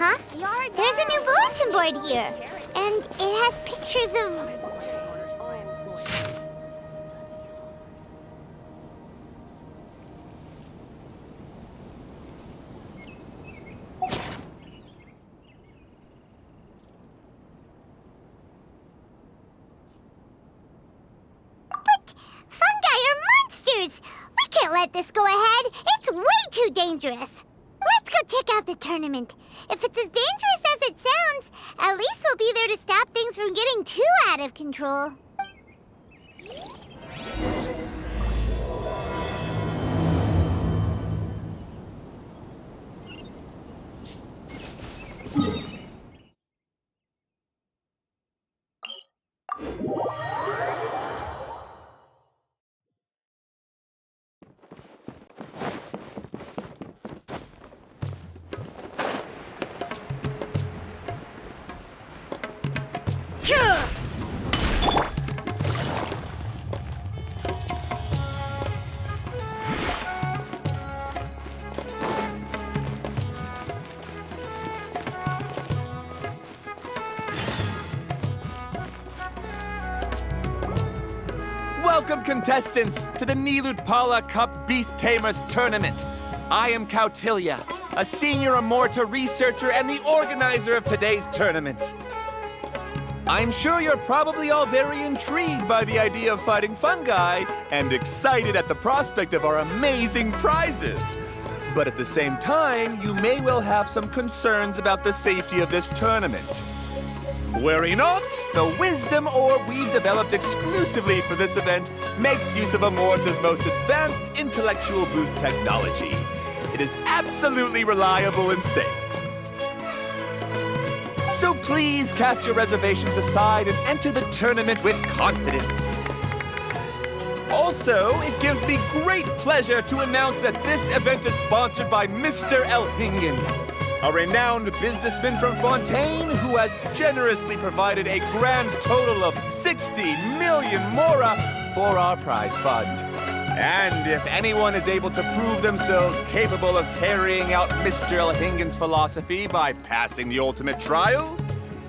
Huh? There's a new bulletin board here. And it has pictures of... But fungi are monsters! We can't let this go ahead. It's way too dangerous. Let's go check out the tournament. If it's as dangerous as it sounds, at least we'll be there to stop things from getting too out of control. Welcome, contestants, to the Niludpala Cup Beast Tamers Tournament. I am Kautilya, a senior Amorta researcher and the organizer of today's tournament. I'm sure you're probably all very intrigued by the idea of fighting fungi and excited at the prospect of our amazing prizes. But at the same time, you may well have some concerns about the safety of this tournament. Worry not, the wisdom orb we developed exclusively for this event makes use of Amorta's most advanced intellectual boost technology. It is absolutely reliable and safe. So please cast your reservations aside and enter the tournament with confidence. Also, it gives me great pleasure to announce that this event is sponsored by Mr. Elhingen, a renowned businessman from Fontaine who has generously provided a grand total of 60 million mora for our prize fund. And if anyone is able to prove themselves capable of carrying out Mr. Elhingen's philosophy by passing the ultimate trial,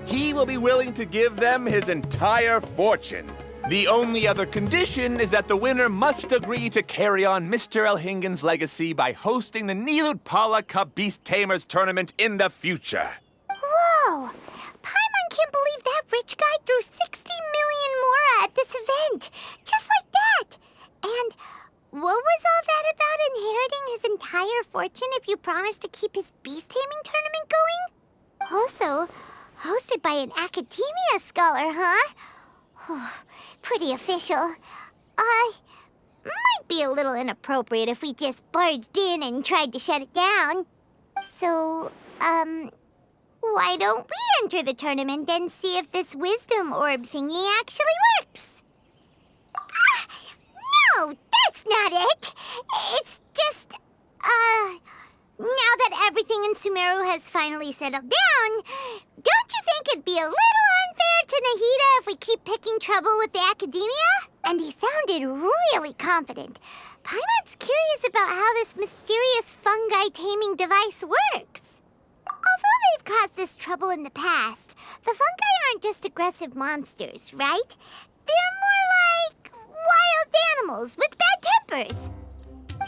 he will be willing to give them his entire fortune. The only other condition is that the winner must agree to carry on Mr. Elhingen's legacy by hosting the Niludpala Cup Beast Tamers tournament in the future. Whoa! Paimon can't believe that rich guy threw 60 million mora at this event. Just like that. And what was all that about inheriting his entire fortune if you promised to keep his beast taming tournament going? Also, hosted by an academia scholar, huh? Pretty official. Might be a little inappropriate if we just barged in and tried to shut it down. So, why don't we enter the tournament and see if this wisdom orb thingy actually works? No, that's not it. It's just, now that everything in Sumeru has finally settled down, don't you think it'd be a little unfair to Nahida if we keep picking trouble with the academia? And he sounded really confident. Paimon's curious about how this mysterious fungi taming device works. Although they've caused us trouble in the past, the fungi aren't just aggressive monsters, right? They're more like wild animals with bad tempers.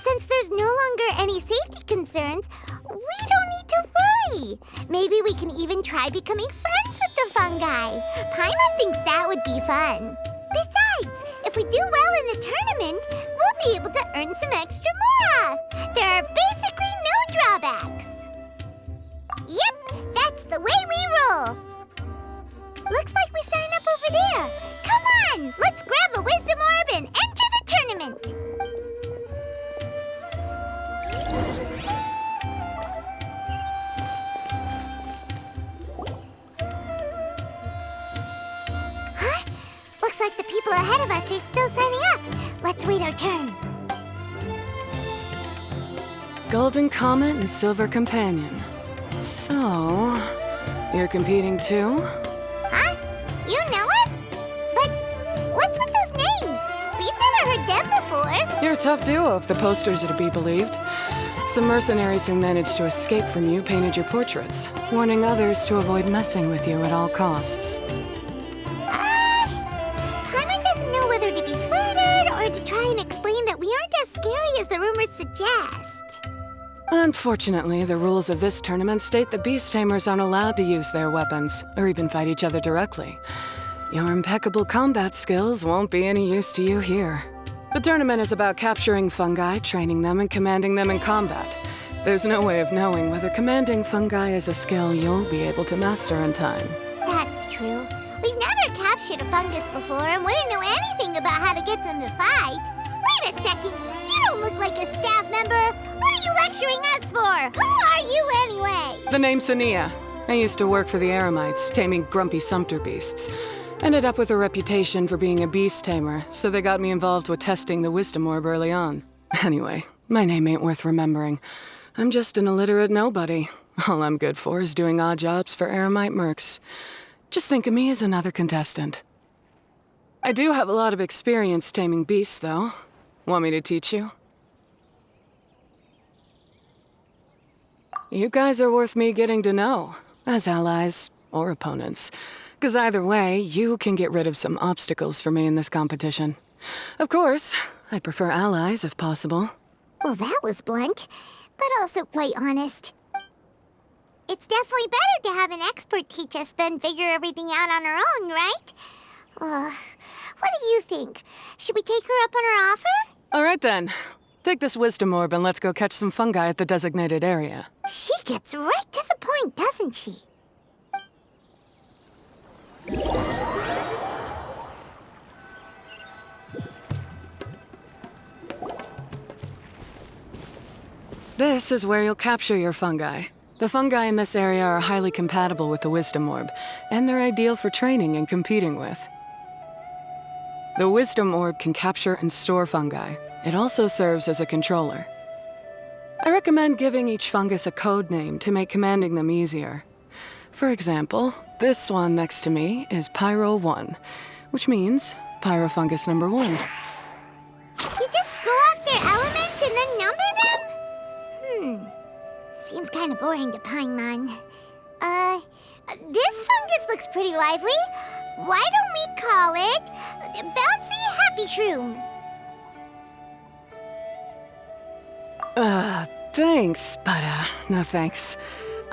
Since there's no longer any safety concerns, we don't need to worry. Maybe we can even try becoming friends with the fungi. Paimon thinks that would be fun. Besides, if we do well in the tournament, we'll be able to earn some extra mora. There are basically no drawbacks. Yep, that's the way we roll. Looks like we sign up over there. Come on, let's grab a wisdom orb and enter the tournament. Huh? Looks like the people ahead of us are still signing up. Let's wait our turn. Golden Comet and Silver Companion. So, you're competing too? Huh? You know us? But what's with those names? We've never heard them before. You're a tough duo if the posters are to be believed. Some mercenaries who managed to escape from you painted your portraits, warning others to avoid messing with you at all costs. Paimon doesn't know whether to be flattered or to try and explain that we aren't as scary as the rumors suggest. Unfortunately, the rules of this tournament state that beast tamers aren't allowed to use their weapons, or even fight each other directly. Your impeccable combat skills won't be any use to you here. The tournament is about capturing fungi, training them, and commanding them in combat. There's no way of knowing whether commanding fungi is a skill you'll be able to master in time. That's true. We've never captured a fungus before and wouldn't know anything about how to get them to fight. Wait a second, you don't look like a staff member. What are you lecturing us for? Who are you anyway? The name's Sania. I used to work for the Eremites, taming grumpy sumpter beasts. Ended up with a reputation for being a beast tamer, so they got me involved with testing the wisdom orb early on. Anyway, my name ain't worth remembering. I'm just an illiterate nobody. All I'm good for is doing odd jobs for Eremite mercs. Just think of me as another contestant. I do have a lot of experience taming beasts, though. Want me to teach you? You guys are worth me getting to know, as allies or opponents. Because either way, you can get rid of some obstacles for me in this competition. Of course, I prefer allies if possible. Well, that was blunt, but also quite honest. It's definitely better to have an expert teach us than figure everything out on our own, right? What do you think? Should we take her up on her offer? All right then. Take this wisdom orb and let's go catch some fungi at the designated area. She gets right to the point, doesn't she? This is where you'll capture your fungi. The fungi in this area are highly compatible with the wisdom orb, and they're ideal for training and competing with. The wisdom orb can capture and store fungi. It also serves as a controller. I recommend giving each fungus a code name to make commanding them easier. For example, this one next to me is Pyro 1, which means Pyrofungus number 1. You just go after elements and then number them? Seems kind of boring to Paimon. This fungus looks pretty lively. Why don't we call it Bouncy Happy Shroom? Thanks, but no thanks.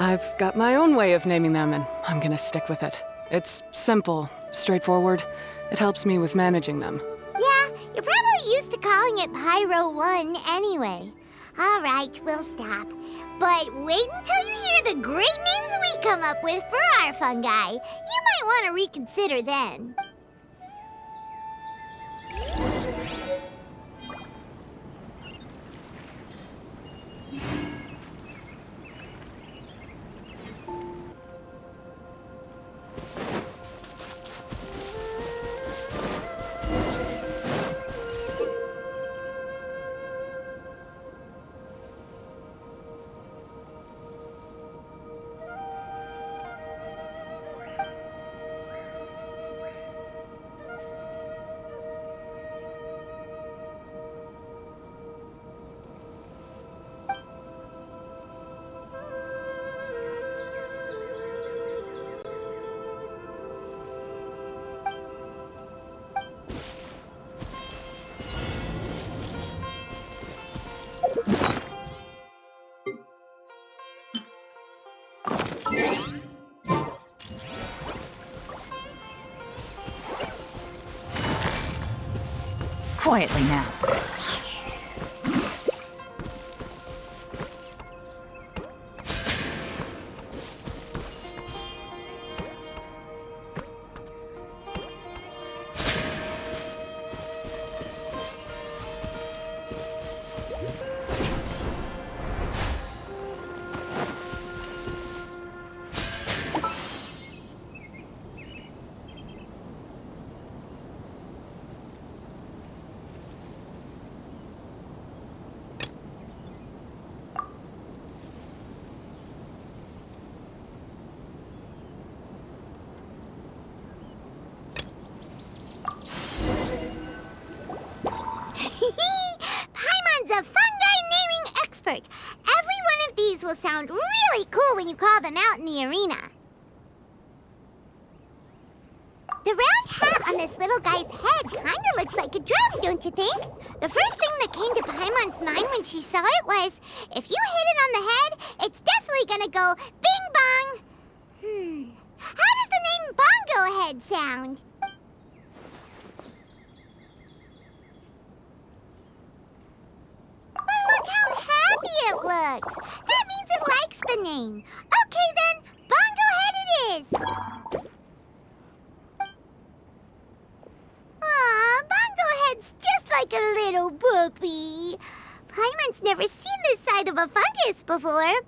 I've got my own way of naming them, and I'm gonna stick with it. It's simple, straightforward. It helps me with managing them. Yeah, you're probably used to calling it Pyro 1 anyway. All right, we'll stop. But wait until you hear the great names we come up with for our fungi. You might want to reconsider then. Quietly now. Paimon's a fungi naming expert. sound really cool when you call them out in the arena. The round hat on this little guy's head kinda looks like a drum, don't you think? The first thing that came to Paimon's mind when she saw it was, if you hit it on the head, it's definitely gonna go bing bong. How does the name Bongo Head sound? But look how happy it looks. That means it likes the name. Okay then, Bongo Head it is. Aw, Bongo Head's just like a little puppy. Paimon's never seen this side of a fungus before.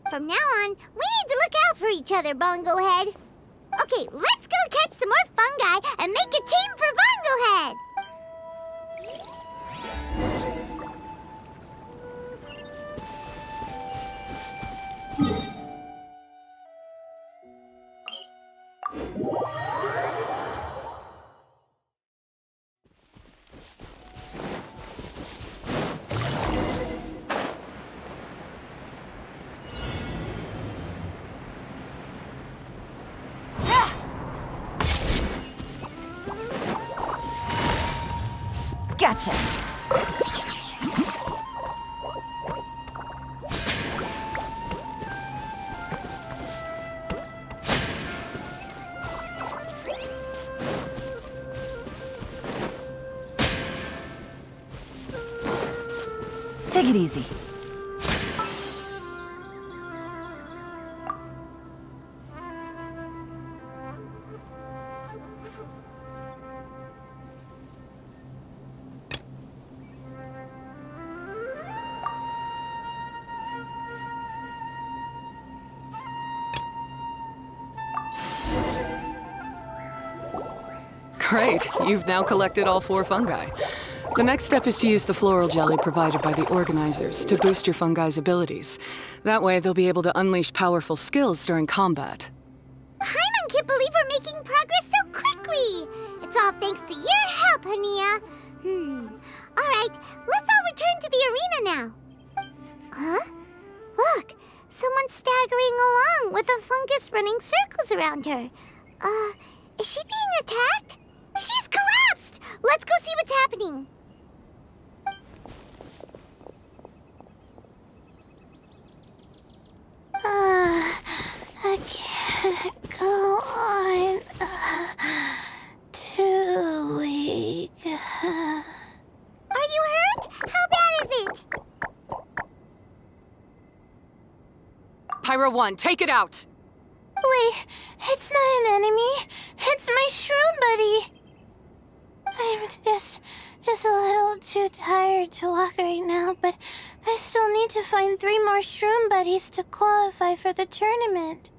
From now on, we need to look out for each other, Bongo Head. Okay, let's go catch some more fungi and make a team for Bongo Head. Gotcha. Take it easy. Great, you've now collected all 4 fungi. The next step is to use the floral jelly provided by the organizers to boost your fungi's abilities. That way, they'll be able to unleash powerful skills during combat. Paimon can't believe we're making progress so quickly. It's all thanks to your help, Hania. All right, let's all return to the arena now. Huh? Look, someone's staggering along with a fungus running circles around her. Is she being attacked? She's collapsed! Let's go see what's happening. I can't go on too weak. Are you hurt? How bad is it? Pyro 1, take it out! Wait, it's not an enemy. It's my shroom buddy. I'm just a little too tired to walk right now, but I still need to find 3 more shroom buddies to qualify for the tournament.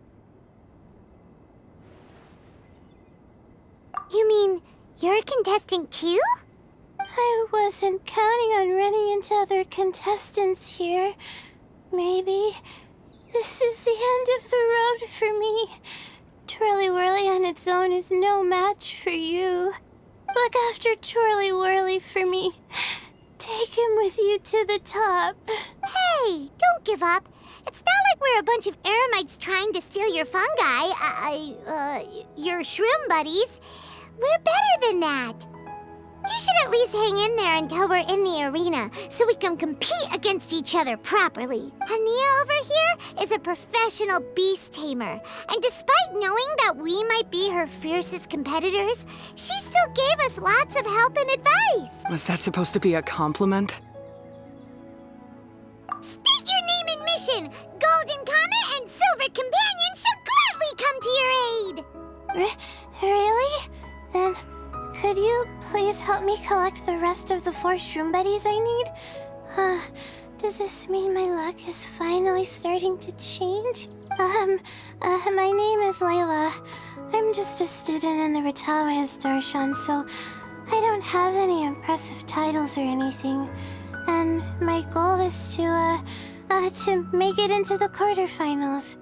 You mean you're a contestant too? I wasn't counting on running into other contestants here. Maybe this is the end of the road for me. Twirly Whirly on its own is no match for you. Look after Twirly Whirly for me. Take him with you to the top. Hey, don't give up. It's not like we're a bunch of eremites trying to steal your fungi. Your shroom buddies. We're better than that. You should at least hang in there until we're in the arena, so we can compete against each other properly. Hania over here is a professional beast tamer, and despite knowing that we might be her fiercest competitors, she still gave us lots of help and advice. Was that supposed to be a compliment? State your name and mission! Golden Comet and Silver Companion shall gladly come to your aid! Really? Then could you please help me collect the rest of the 4 shroom buddies I need? Does this mean my luck is finally starting to change? My name is Layla. I'm just a student in the Ratawa's Darshan, so I don't have any impressive titles or anything. And my goal is to make it into the quarterfinals.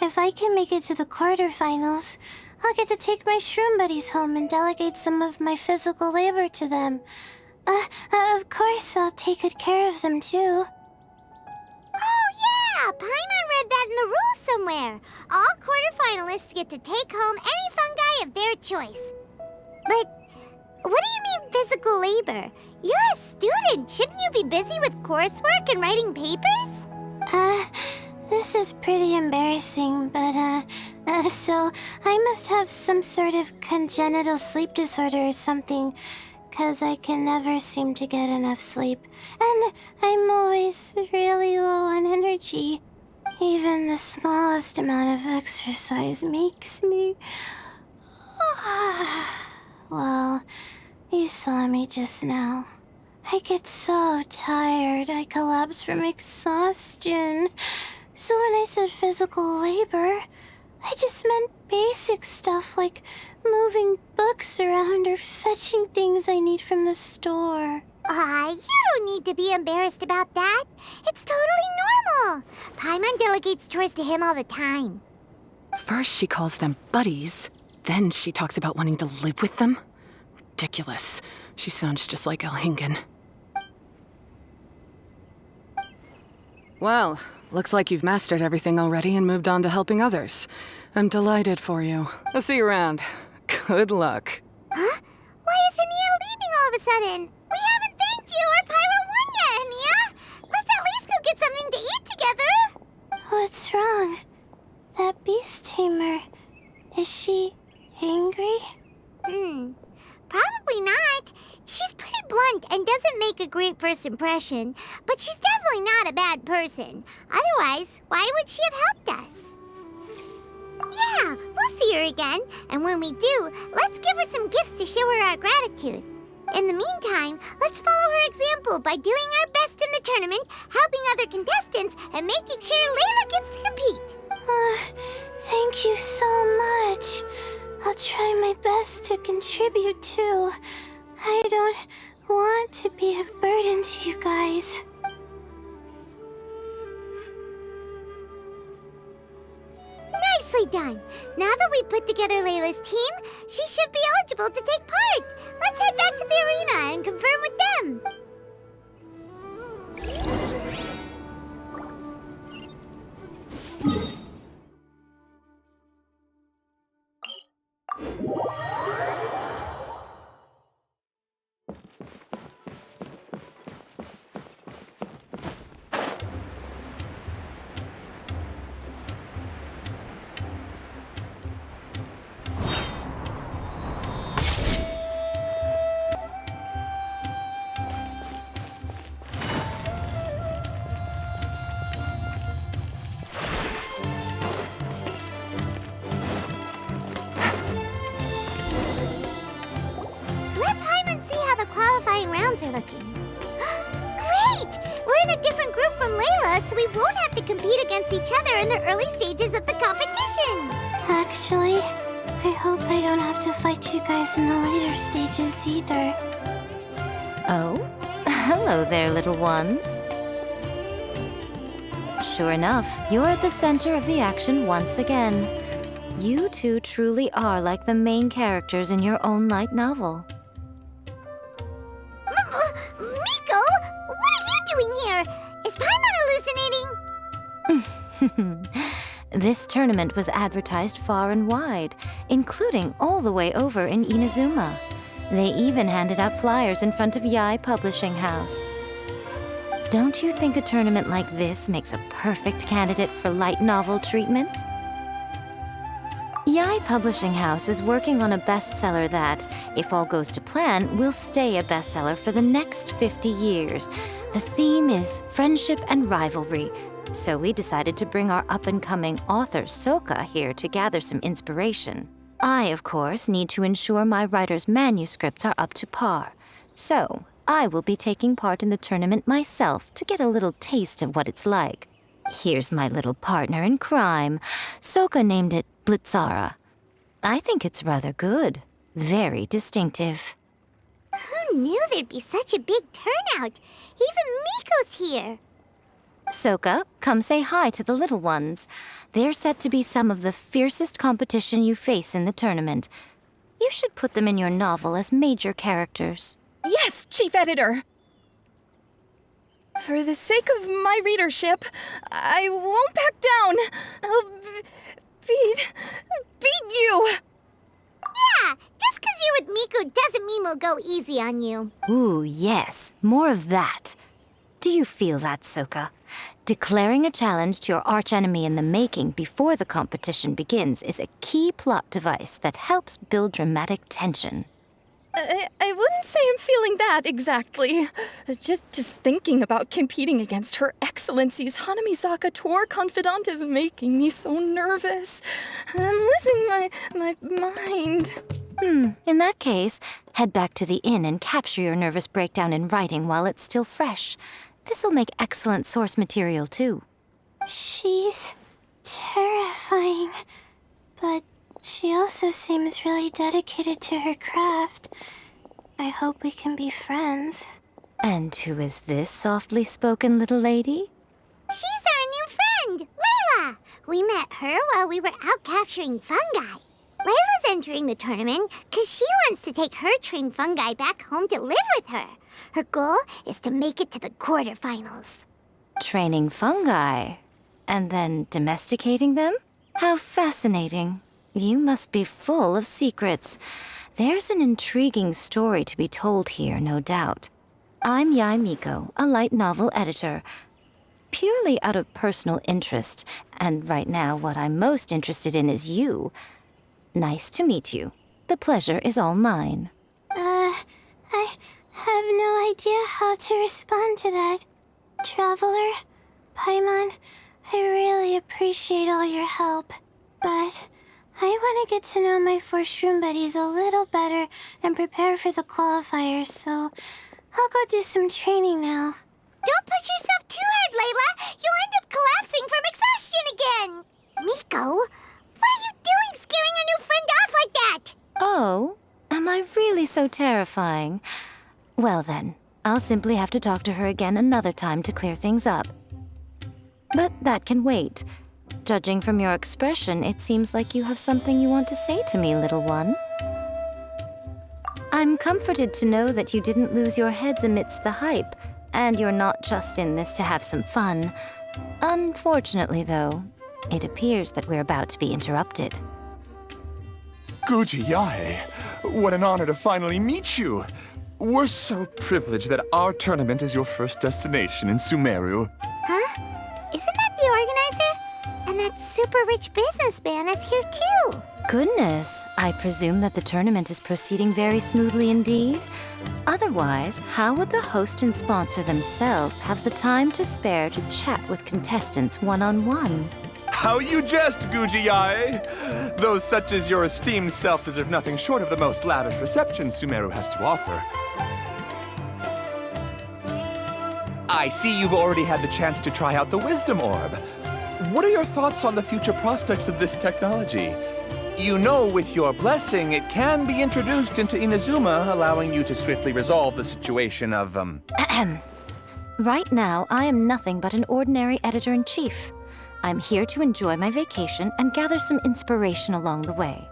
If I can make it to the quarterfinals, I'll get to take my shroom buddies home and delegate some of my physical labor to them. Of course, I'll take good care of them too. Oh yeah! Yeah, Paimon read that in the rules somewhere. All quarterfinalists get to take home any fungi of their choice. But what do you mean physical labor? You're a student. Shouldn't you be busy with coursework and writing papers? This is pretty embarrassing, but, so I must have some sort of congenital sleep disorder or something, 'cause I can never seem to get enough sleep, and I'm always really low on energy. Even the smallest amount of exercise makes me... Well, you saw me just now. I get so tired, I collapse from exhaustion. So when I said physical labor, I just meant basic stuff like moving books around or fetching things I need from the store. You don't need to be embarrassed about that. It's totally normal. Paimon delegates chores to him all the time. First she calls them buddies, then she talks about wanting to live with them. Ridiculous. She sounds just like Elhingen. Well, looks like you've mastered everything already and moved on to helping others. I'm delighted for you. I'll see you around. Good luck. Huh? Why is Ania leaving all of a sudden? We haven't thanked you or Pyro won yet, Ania! Let's at least go get something to eat together! What's wrong? That beast tamer, is she angry? Probably not. She's pretty blunt and doesn't make a great first impression, but she's definitely not a bad person. Otherwise, why would she have helped us? Yeah, we'll see her again, and when we do, let's give her some gifts to show her our gratitude. In the meantime, let's follow her example by doing our best in the tournament, helping other contestants, and making sure Layla gets to compete. Thank you so much. I'll try my best to contribute too. I don't want to be a burden to you guys. Nicely done. Now that we put together Layla's team, she should be eligible to take part. Let's head back to the arena and confirm with them. Let Paimon see how the qualifying rounds are looking. Great! We're in a different group from Layla, so we won't have to compete against each other in the early stages of the competition. Actually, I hope I don't have to fight you guys in the later stages either. Oh? Hello there, little ones. Sure enough, you're at the center of the action once again. You two truly are like the main characters in your own light novel. Miko, what are you doing here? Is Paimon hallucinating? This tournament was advertised far and wide, including all the way over in Inazuma. They even handed out flyers in front of Yae Publishing House. Don't you think a tournament like this makes a perfect candidate for light novel treatment? Yae Publishing House is working on a bestseller that, if all goes to plan, will stay a bestseller for the next 50 years. The theme is friendship and rivalry, so we decided to bring our up-and-coming author Soka here to gather some inspiration. I, of course, need to ensure my writer's manuscripts are up to par, so I will be taking part in the tournament myself to get a little taste of what it's like. Here's my little partner in crime. Soka named it Blitzara. I think it's rather good. Very distinctive. Who knew there'd be such a big turnout? Even Miko's here. Soka, come say hi to the little ones. They're set to be some of the fiercest competition you face in the tournament. You should put them in your novel as major characters. Yes, Chief Editor! For the sake of my readership, I won't back down. I'll beat you. Yeah, just 'cause you're with Miko doesn't mean we'll go easy on you. Ooh, yes. More of that. Do you feel that, Soka? Declaring a challenge to your archenemy in the making before the competition begins is a key plot device that helps build dramatic tension. I wouldn't say I'm feeling that exactly. Just thinking about competing against Her Excellency's Hanamizaka tour confidant is making me so nervous. I'm losing my mind. In that case, head back to the inn and capture your nervous breakdown in writing while it's still fresh. This'll make excellent source material, too. She's terrifying, but she also seems really dedicated to her craft. I hope we can be friends. And who is this softly spoken little lady? She's our new friend, Layla. We met her while we were out capturing fungi. Layla's entering the tournament because she wants to take her trained fungi back home to live with her. Her goal is to make it to the quarterfinals. Training fungi? And then domesticating them? How fascinating. You must be full of secrets. There's an intriguing story to be told here, no doubt. I'm Yae Miko, a light novel editor. Purely out of personal interest, and right now what I'm most interested in is you. Nice to meet you. The pleasure is all mine. I have no idea how to respond to that. Traveler, Paimon, I really appreciate all your help, but I want to get to know my 4 shroom buddies a little better and prepare for the qualifiers, so I'll go do some training now. Don't push yourself too hard, Layla. You'll end up collapsing from exhaustion again. Miko, what are you doing scaring a new friend off like that? Oh, am I really so terrifying? Well then, I'll simply have to talk to her again another time to clear things up. But that can wait. Judging from your expression, it seems like you have something you want to say to me, little one. I'm comforted to know that you didn't lose your heads amidst the hype, and you're not just in this to have some fun. Unfortunately, though, it appears that we're about to be interrupted. Guji Yae, what an honor to finally meet you. We're so privileged that our tournament is your first destination in Sumeru. Huh? Isn't that the organizer? And that super rich businessman is here too. Goodness, I presume that the tournament is proceeding very smoothly indeed. Otherwise, how would the host and sponsor themselves have the time to spare to chat with contestants one-on-one? How you jest, Guji Yae! Those such as your esteemed self deserve nothing short of the most lavish reception Sumeru has to offer. I see you've already had the chance to try out the Wisdom Orb. What are your thoughts on the future prospects of this technology? You know, with your blessing, it can be introduced into Inazuma, allowing you to swiftly resolve the situation of, Right now, I am nothing but an ordinary editor-in-chief. I'm here to enjoy my vacation and gather some inspiration along the way.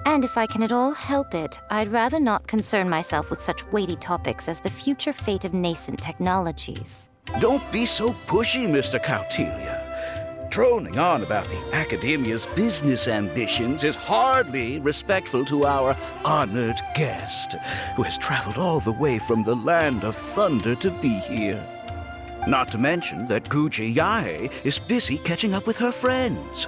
And if I can at all help it, I'd rather not concern myself with such weighty topics as the future fate of nascent technologies. Don't be so pushy, Mr. Kautelia. Droning on about the Academia's business ambitions is hardly respectful to our honored guest, who has traveled all the way from the land of thunder to be here. Not to mention that Guji Yae is busy catching up with her friends.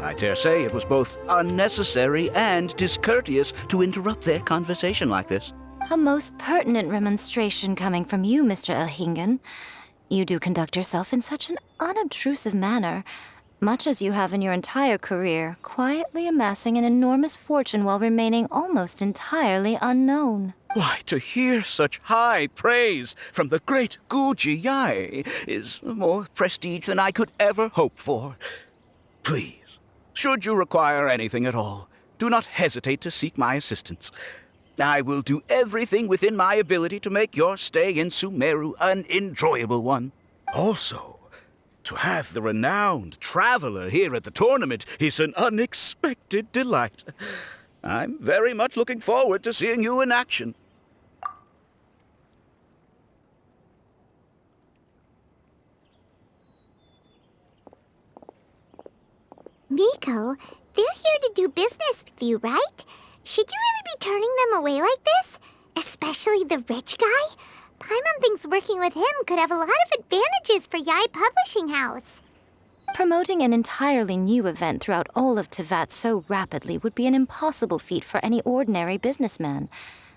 I dare say it was both unnecessary and discourteous to interrupt their conversation like this. A most pertinent remonstration coming from you, Mr. Elhingen. You do conduct yourself in such an unobtrusive manner, much as you have in your entire career, quietly amassing an enormous fortune while remaining almost entirely unknown. Why, to hear such high praise from the great Guji Yae is more prestige than I could ever hope for. Please, should you require anything at all, do not hesitate to seek my assistance. I will do everything within my ability to make your stay in Sumeru an enjoyable one. Also, to have the renowned traveler here at the tournament is an unexpected delight. I'm very much looking forward to seeing you in action. Miko, they're here to do business with you, right? Should you really be turning them away like this? Especially the rich guy? Paimon thinks working with him could have a lot of advantages for Yae Publishing House. Promoting an entirely new event throughout all of Teyvat so rapidly would be an impossible feat for any ordinary businessman.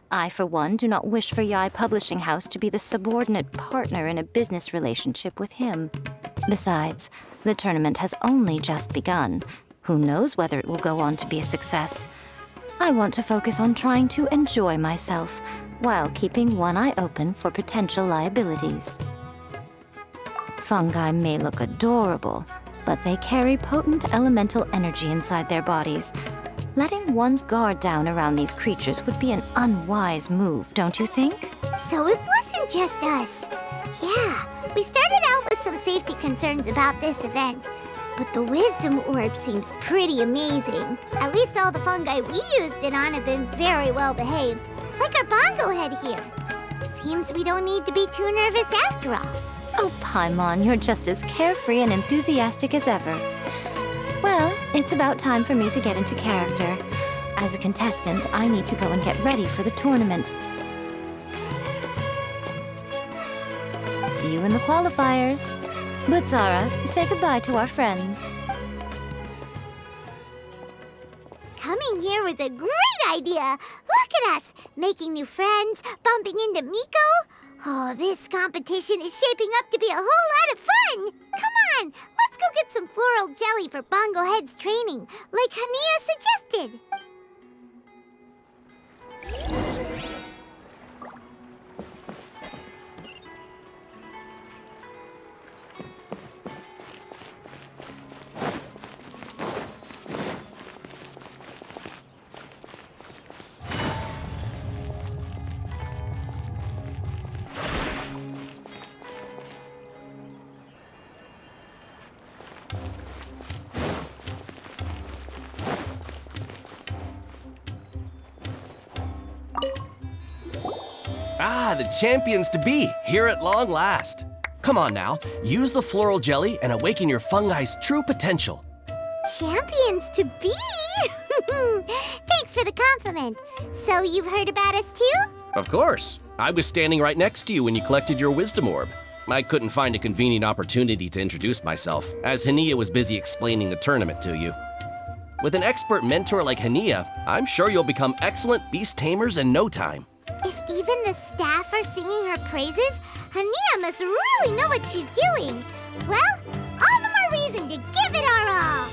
I, for one, do not wish for Yae Publishing House to be the subordinate partner in a business relationship with him. Besides, the tournament has only just begun. Who knows whether it will go on to be a success? I want to focus on trying to enjoy myself, while keeping one eye open for potential liabilities. Fungi may look adorable, but they carry potent elemental energy inside their bodies. Letting one's guard down around these creatures would be an unwise move, don't you think? So it wasn't just us. Yeah, we started out with some safety concerns about this event, but the wisdom orb seems pretty amazing. At least all the fungi we used it on have been very well behaved, like our bongo head here. Seems we don't need to be too nervous after all. Oh, Paimon, you're just as carefree and enthusiastic as ever. Well, it's about time for me to get into character. As a contestant, I need to go and get ready for the tournament. See you in the qualifiers. Blitzara, say goodbye to our friends. Coming here was a great idea. Look at us, making new friends, bumping into Miko. Oh, this competition is shaping up to be a whole lot of fun. Come on, let's go get some floral jelly for Bongo Head's training, like Hania suggested. Ah, the champions to be, here at long last. Come on now, use the floral jelly and awaken your fungi's true potential. Champions to be? Thanks for the compliment. So you've heard about us too? Of course. I was standing right next to you when you collected your wisdom orb. I couldn't find a convenient opportunity to introduce myself, as Hania was busy explaining the tournament to you. With an expert mentor like Hania, I'm sure you'll become excellent beast tamers in no time. If even the staff are singing her praises, Hania must really know what she's doing. Well, all the more reason to give it our all.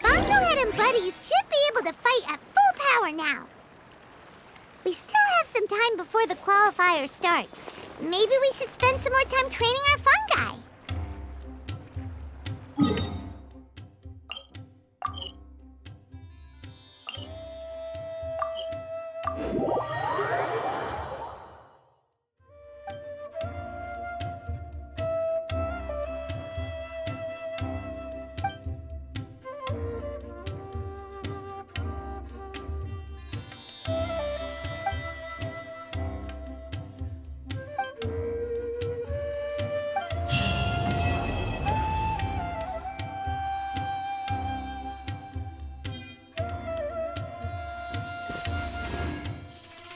Bongohead and Buddies should be able to fight at full power now. We still have some time before the qualifiers start. Maybe we should spend some more time training our fungi.